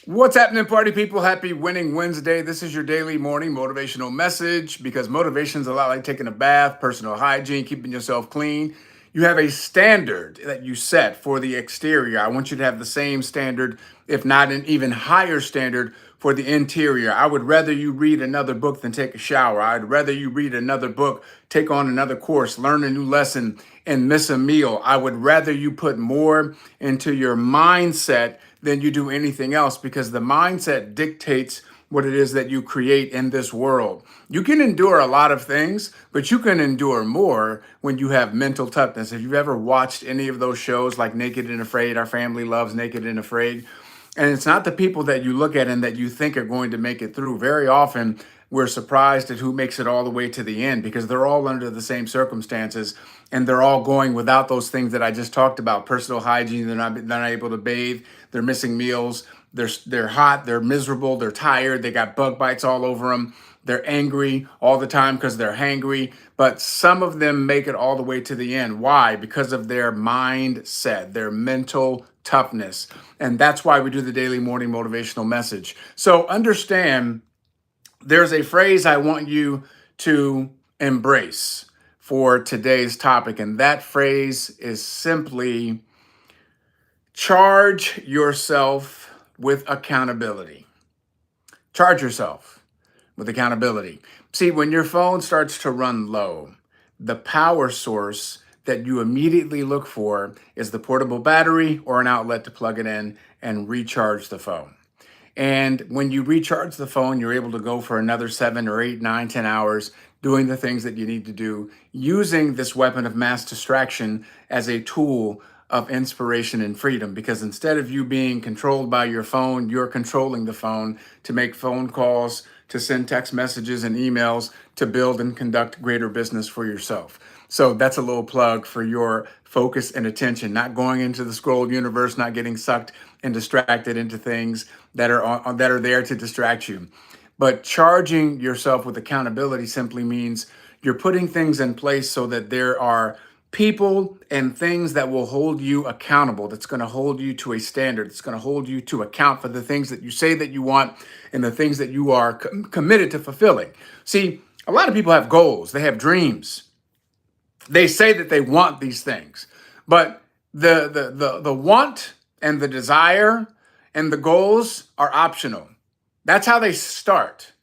What's happening, party people? Happy Winning Wednesday. This is your daily morning motivational message because motivation is a lot like taking a bath, personal hygiene, keeping yourself clean. You have a standard that you set for the exterior. I want you to have the same standard, if not an even higher standard for the interior. I would rather you read another book than take a shower. I'd rather you read another book, take on another course, learn a new lesson, and miss a meal. I would rather you put more into your mindset than you do anything else because the mindset dictates what it is that you create in this world. You can endure a lot of things, but you can endure more when you have mental toughness. If you've ever watched any of those shows like Naked and Afraid, our family loves Naked and Afraid. And it's not the people that you look at and that you think are going to make it through. Very often, we're surprised at who makes it all the way to the end because they're all under the same circumstances and they're all going without those things that I just talked about. Personal hygiene, they're not able to bathe, they're missing meals, they're hot, they're miserable, they're tired, they got bug bites all over them. They're angry all the time because they're hangry, but some of them make it all the way to the end. Why? Because of their mindset, their mental toughness. And that's why we do the daily morning motivational message. So understand there's a phrase I want you to embrace for today's topic, and that phrase is simply charge yourself with accountability. Charge yourself with accountability. See, when your phone starts to run low, the power source that you immediately look for is the portable battery or an outlet to plug it in and recharge the phone. And when you recharge the phone, you're able to go for another 7 or 8, 9, 10 hours doing the things that you need to do, using this weapon of mass distraction as a tool of inspiration and freedom. Because instead of you being controlled by your phone, you're controlling the phone to make phone calls, to send text messages and emails, to build and conduct greater business for yourself. So that's a little plug for your focus and attention, not going into the scroll universe, not getting sucked and distracted into things that are there to distract you. But charging yourself with accountability simply means you're putting things in place so that there are people and things that will hold you accountable, that's going to hold you to a standard, that's going to hold you to account for the things that you say that you want and the things that you are committed to fulfilling. See, a lot of people have goals, they have dreams. They say that they want these things, but the want and the desire and the goals are optional. That's how they start.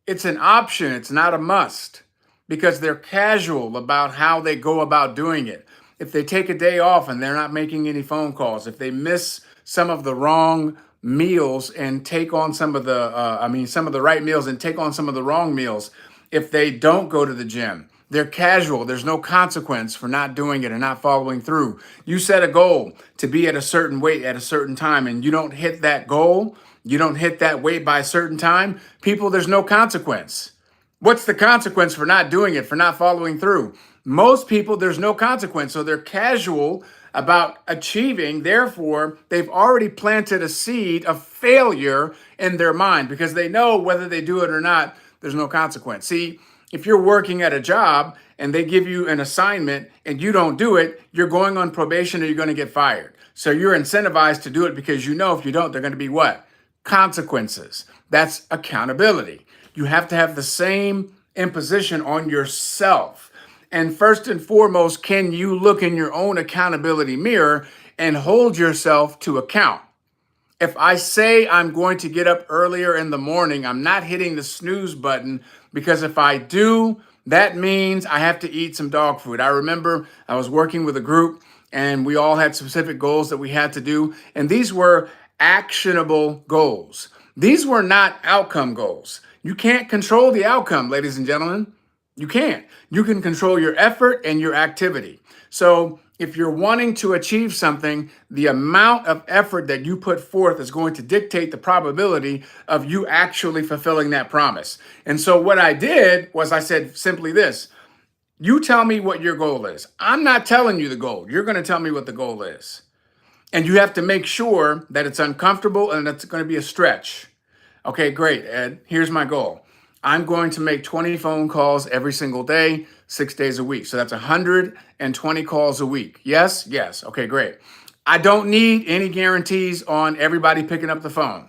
It's an option, it's not a must because they're casual about how they go about doing it. If they take a day off and they're not making any phone calls, if they miss some of the wrong meals and take on some of the right meals and take on some of the wrong meals, if they don't go to the gym, they're casual. There's no consequence for not doing it and not following through. You set a goal to be at a certain weight at a certain time and you don't hit that goal, you don't hit that weight by a certain time, people, there's no consequence. What's the consequence for not doing it, for not following through? Most people, there's no consequence. So they're casual about achieving. Therefore, they've already planted a seed of failure in their mind because they know whether they do it or not, there's no consequence. See, if you're working at a job and they give you an assignment and you don't do it, you're going on probation or you're going to get fired. So you're incentivized to do it because you know if you don't, they're going to be what? Consequences. That's accountability. You have to have the same imposition on yourself. And first and foremost, can you look in your own accountability mirror and hold yourself to account? If I say I'm going to get up earlier in the morning, I'm not hitting the snooze button because if I do, that means I have to eat some dog food. I remember I was working with a group and we all had specific goals that we had to do. And these were actionable goals. These were not outcome goals. You can't control the outcome, ladies and gentlemen. You can't. You can control your effort and your activity. So if you're wanting to achieve something, the amount of effort that you put forth is going to dictate the probability of you actually fulfilling that promise. And so what I did was I said simply this: you tell me what your goal is. I'm not telling you the goal. You're going to tell me what the goal is. And you have to make sure that it's uncomfortable and it's going to be a stretch. Okay, great, Ed. Here's my goal. I'm going to make 20 phone calls every single day, 6 days a week. So that's 120 calls a week. Yes? Yes. Okay, great. I don't need any guarantees on everybody picking up the phone.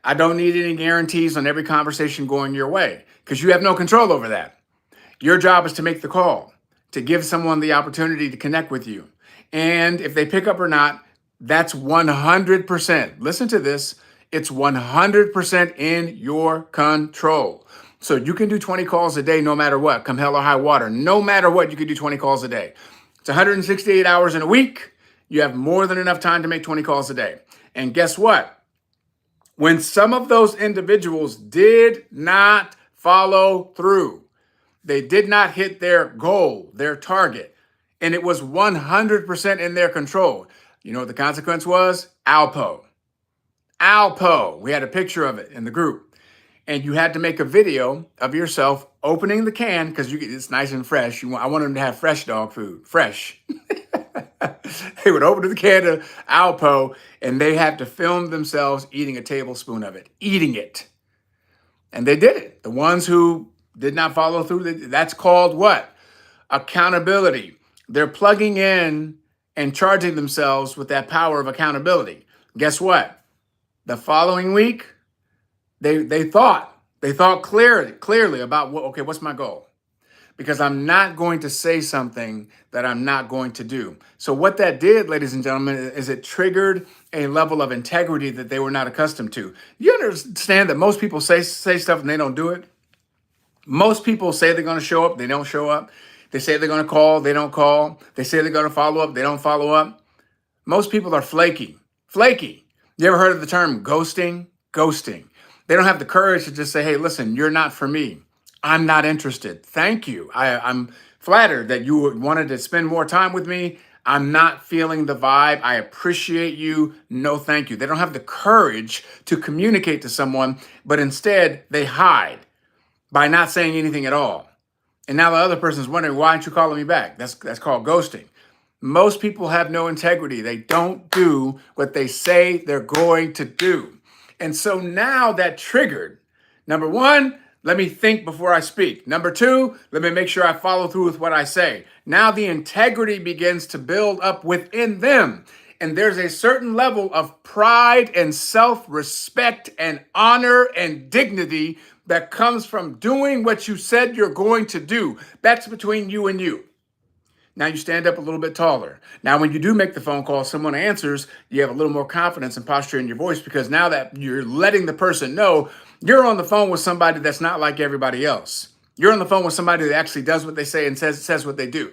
I don't need any guarantees on every conversation going your way because you have no control over that. Your job is to make the call, to give someone the opportunity to connect with you. And if they pick up or not, that's 100%. Listen to this. It's 100% in your control. So you can do 20 calls a day no matter what, come hell or high water. No matter what, you can do 20 calls a day. It's 168 hours in a week. You have more than enough time to make 20 calls a day. And guess what? When some of those individuals did not follow through, they did not hit their goal, their target, and it was 100% in their control. You know what the consequence was? Alpo. Alpo. We had a picture of it in the group. And you had to make a video of yourself opening the can because it's nice and fresh. I want them to have fresh dog food. Fresh. They would open the can of Alpo and they had to film themselves eating a tablespoon of it. Eating it. And they did it. The ones who did not follow through, that's called what? Accountability. They're plugging in and charging themselves with that power of accountability. Guess what? The following week, they thought clearly about what's my goal? Because I'm not going to say something that I'm not going to do. So what that did, ladies and gentlemen, is it triggered a level of integrity that they were not accustomed to. You understand that most people say stuff and they don't do it? Most people say they're going to show up, they don't show up. They say they're going to call, they don't call. They say they're going to follow up, they don't follow up. Most people are flaky. Flaky. You ever heard of the term ghosting? Ghosting. They don't have the courage to just say, hey, listen, you're not for me. I'm not interested. Thank you. I'm flattered that you wanted to spend more time with me. I'm not feeling the vibe. I appreciate you. No, thank you. They don't have the courage to communicate to someone, but instead they hide by not saying anything at all. And now the other person's wondering, why aren't you calling me back? That's called ghosting. Most people have no integrity. They don't do what they say they're going to do. And so now that triggered, number one, let me think before I speak. Number two, let me make sure I follow through with what I say. Now the integrity begins to build up within them. And there's a certain level of pride and self-respect and honor and dignity that comes from doing what you said you're going to do. That's between you and you. Now you stand up a little bit taller. Now, when you do make the phone call, someone answers, you have a little more confidence and posture in your voice because now that you're letting the person know you're on the phone with somebody that's not like everybody else. You're on the phone with somebody that actually does what they say and says what they do.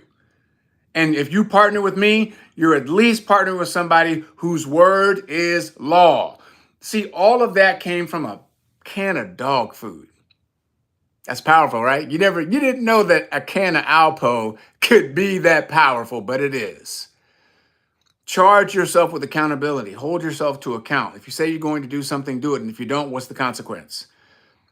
And if you partner with me, you're at least partnering with somebody whose word is law. See, all of that came from a can of dog food. That's powerful, right? You didn't know that a can of Alpo could be that powerful, but it is. Charge yourself with accountability. Hold yourself to account. If you say you're going to do something, do it. And if you don't, what's the consequence?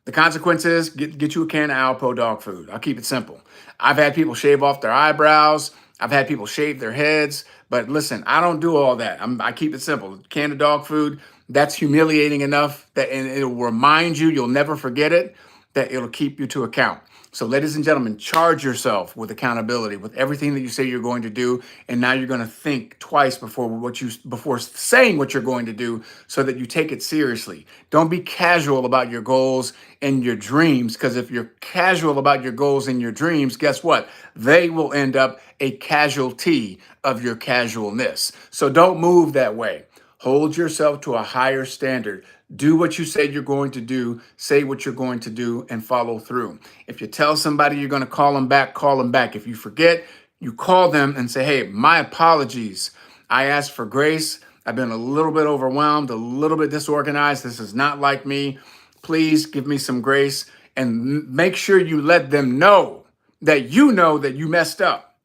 The consequence is get you a can of Alpo dog food. I'll keep it simple. I've had people shave off their eyebrows. I've had people shave their heads. But listen, I don't do all that. I keep it simple. Can of dog food, that's humiliating enough that and it'll remind you, you'll never forget it, that it'll keep you to account. So ladies and gentlemen, charge yourself with accountability, with everything that you say you're going to do. And now you're going to think twice before saying what you're going to do so that you take it seriously. Don't be casual about your goals and your dreams, because if you're casual about your goals and your dreams, guess what? They will end up a casualty of your casualness. So don't move that way. Hold yourself to a higher standard. Do what you said you're going to do, say what you're going to do, and follow through. If you tell somebody you're going to call them back, call them back. If you forget, you call them and say, hey, my apologies. I asked for grace. I've been a little bit overwhelmed, a little bit disorganized. This is not like me. Please give me some grace and make sure you let them know that you messed up.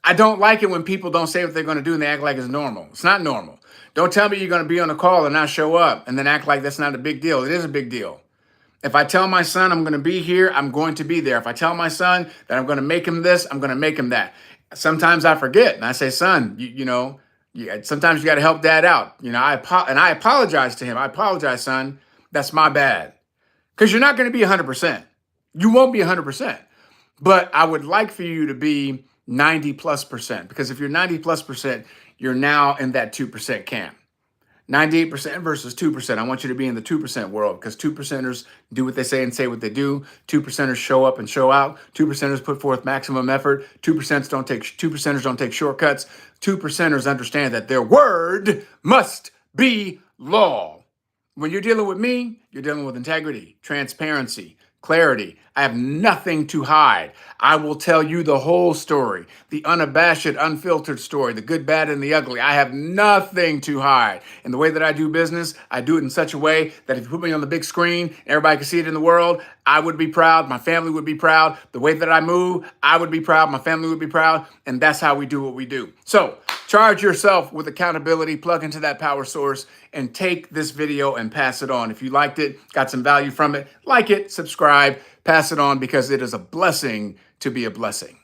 I don't like it when people don't say what they're going to do and they act like it's normal. It's not normal. Don't tell me you're going to be on a call and not show up and then act like that's not a big deal. It is a big deal. If I tell my son I'm going to be here, I'm going to be there. If I tell my son that I'm going to make him this, I'm going to make him that. Sometimes I forget and I say, son, sometimes you got to help dad out. I apologize to him. I apologize, son. That's my bad. Because you're not going to be 100%. You won't be 100%. But I would like for you to be 90+%, because if you're 90+%, you're now in that 2% camp. 98% versus 2%. I want you to be in the 2% world because 2%ers do what they say and say what they do. 2%ers show up and show out. 2%ers put forth maximum effort. 2%ers don't take shortcuts. 2%ers understand that their word must be law. When you're dealing with me, you're dealing with integrity, transparency, clarity. I have nothing to hide. I will tell you the whole story, the unabashed, unfiltered story, the good, bad, and the ugly. I have nothing to hide. And the way that I do business, I do it in such a way that if you put me on the big screen, everybody can see it in the world, I would be proud. My family would be proud. The way that I move, I would be proud. My family would be proud. And that's how we do what we do. So charge yourself with accountability, plug into that power source, and take this video and pass it on. If you liked it, got some value from it, like it, subscribe, pass it on because it is a blessing to be a blessing.